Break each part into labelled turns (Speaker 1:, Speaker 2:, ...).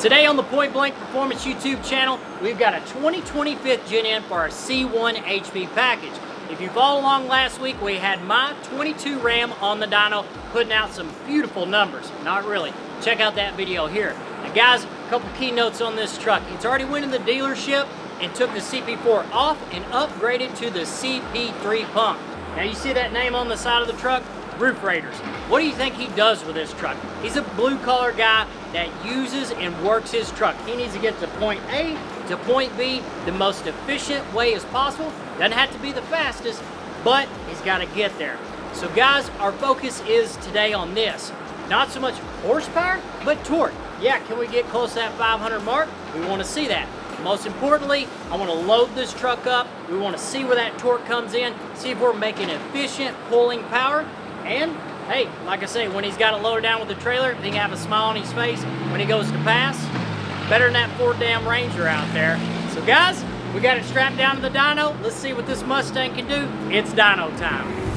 Speaker 1: Today on the Point Blank Performance YouTube channel, we've got a 2025 Gen N for our C1 HP package. If you followed along last week, we had my 22 Ram on the dyno putting out some beautiful numbers. Not really. Check out that video here. Now guys, a couple key notes on this truck. It's already went in the dealership and took the CP4 off and upgraded to the CP3 pump. Now you see that name on the side of the truck? Roof Raiders. What do you think he does with this truck? He's a blue collar guy that uses and works his truck. He needs to get to point A to point B the most efficient way as possible. Doesn't have to be the fastest, but he's got to get there. So guys, our focus is today on this. Not so much horsepower, but torque. Yeah, can we get close to that 500 mark? We want to see that. Most importantly, I want to load this truck up. We want to see where that torque comes in, see if we're making efficient pulling power. And hey, like I say, when he's got it loaded down with the trailer, he can have a smile on his face when he goes to pass. Better than that Ford damn Ranger out there. So guys, we got it strapped down to the dyno. Let's see what this Mustang can do. It's dyno time.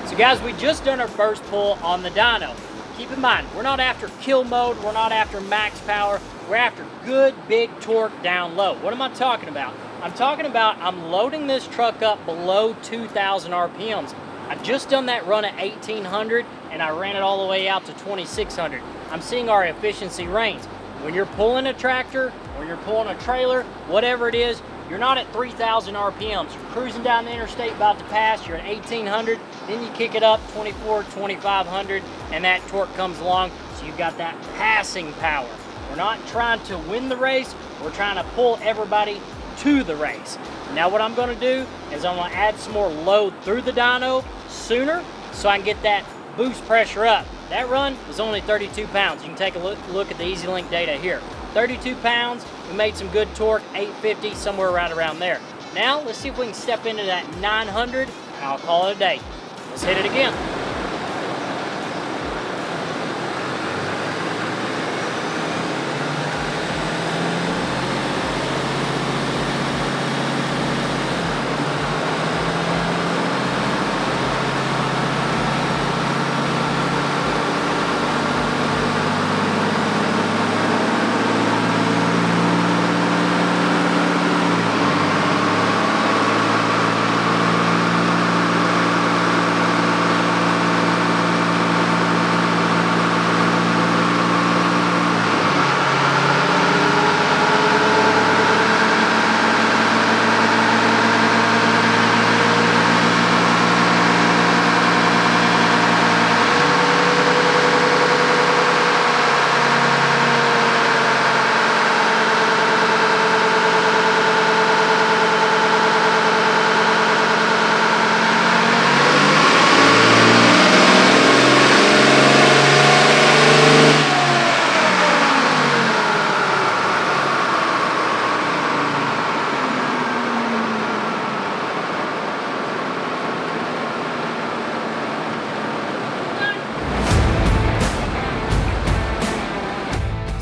Speaker 1: So guys, we just done our first pull on the dyno. Keep in mind, we're not after kill mode, we're not after max power, we're after good big torque down low. What am I talking about? I'm talking about I'm loading this truck up below 2,000 RPMs. I've just done that run at 1,800 and I ran it all the way out to 2,600. I'm seeing our efficiency range. When you're pulling a tractor, or you're pulling a trailer, whatever it is, you're not at 3,000 RPMs. You're cruising down the interstate about to pass, you're at 1,800, then you kick it up 2,400, 2,500, and that torque comes along, so you've got that passing power. We're not trying to win the race, we're trying to pull everybody to the race. Now what I'm gonna do is I'm gonna add some more load through the dyno sooner, so I can get that boost pressure up. That run was only 32 pounds. You can take a look at the EasyLink data here. 32 pounds, we made some good torque, 850, somewhere right around there. Now, let's see if we can step into that 900, and I'll call it a day. Let's hit it again.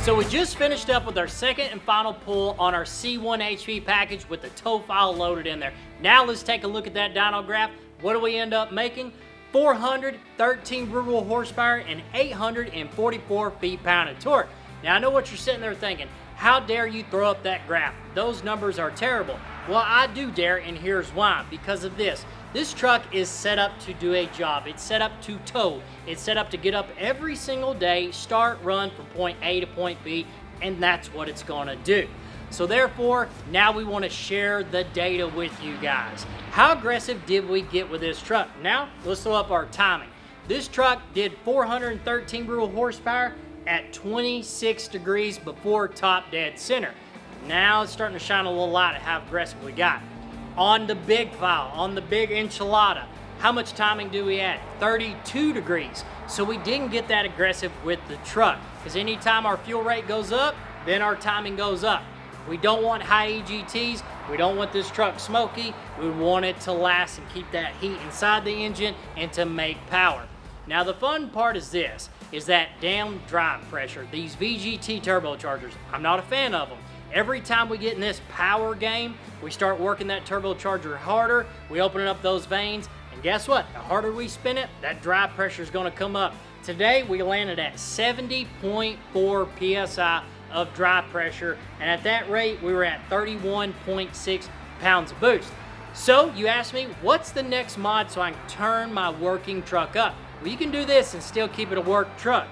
Speaker 1: So we just finished up with our second and final pull on our C1 HP package with the tow file loaded in there. Now let's take a look at that dyno graph. What do we end up making? 413 brute horsepower and 844 feet-pound of torque. Now I know what you're sitting there thinking. How dare you throw up that graph? Those numbers are terrible. Well, I do dare, and here's why. Because of this. This truck is set up to do a job. It's set up to tow. It's set up to get up every single day, start, run from point A to point B, and that's what it's gonna do. So therefore, now we want to share the data with you guys. How aggressive did we get with this truck? Now, let's throw up our timing. This truck did 413 brute horsepower at 26 degrees before top dead center. Now it's starting to shine a little light at how aggressive we got. On the big file, on the big enchilada, how much timing do we add? 32 degrees. So we didn't get that aggressive with the truck, because anytime our fuel rate goes up, then our timing goes up. We don't want high EGTs. We don't want this truck smoky. We want it to last and keep that heat inside the engine and to make power. Now the fun part is this, is that damn drive pressure. These VGT turbochargers, I'm not a fan of them. Every time we get in this power game, we start working that turbocharger harder, we open up those veins, and guess what? The harder we spin it, that drive pressure is gonna come up. Today, we landed at 70.4 PSI of drive pressure, and at that rate, we were at 31.6 pounds of boost. So, you asked me, what's the next mod so I can turn my working truck up? Well, you can do this and still keep it a work truck.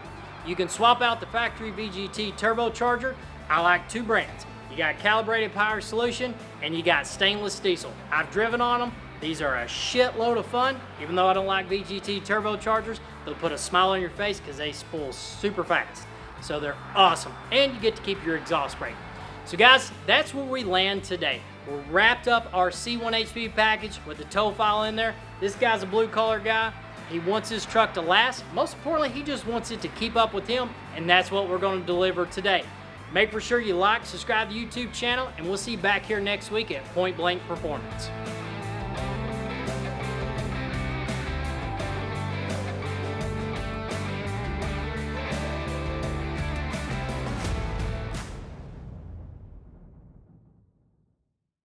Speaker 1: You can swap out the factory VGT turbocharger. I like two brands. You got Calibrated Power Solution and you got stainless diesel. I've driven on them. These are a shitload of fun. Even though I don't like VGT turbochargers, they'll put a smile on your face because they spool super fast. So they're awesome. And you get to keep your exhaust brake. So guys, that's where we land today. We wrapped up our C1 HP package with the tow file in there. This guy's a blue collar guy. He wants his truck to last. Most importantly, he just wants it to keep up with him, and that's what we're going to deliver today. Make for sure you like, subscribe to the YouTube channel, and we'll see you back here next week at Point Blank Performance.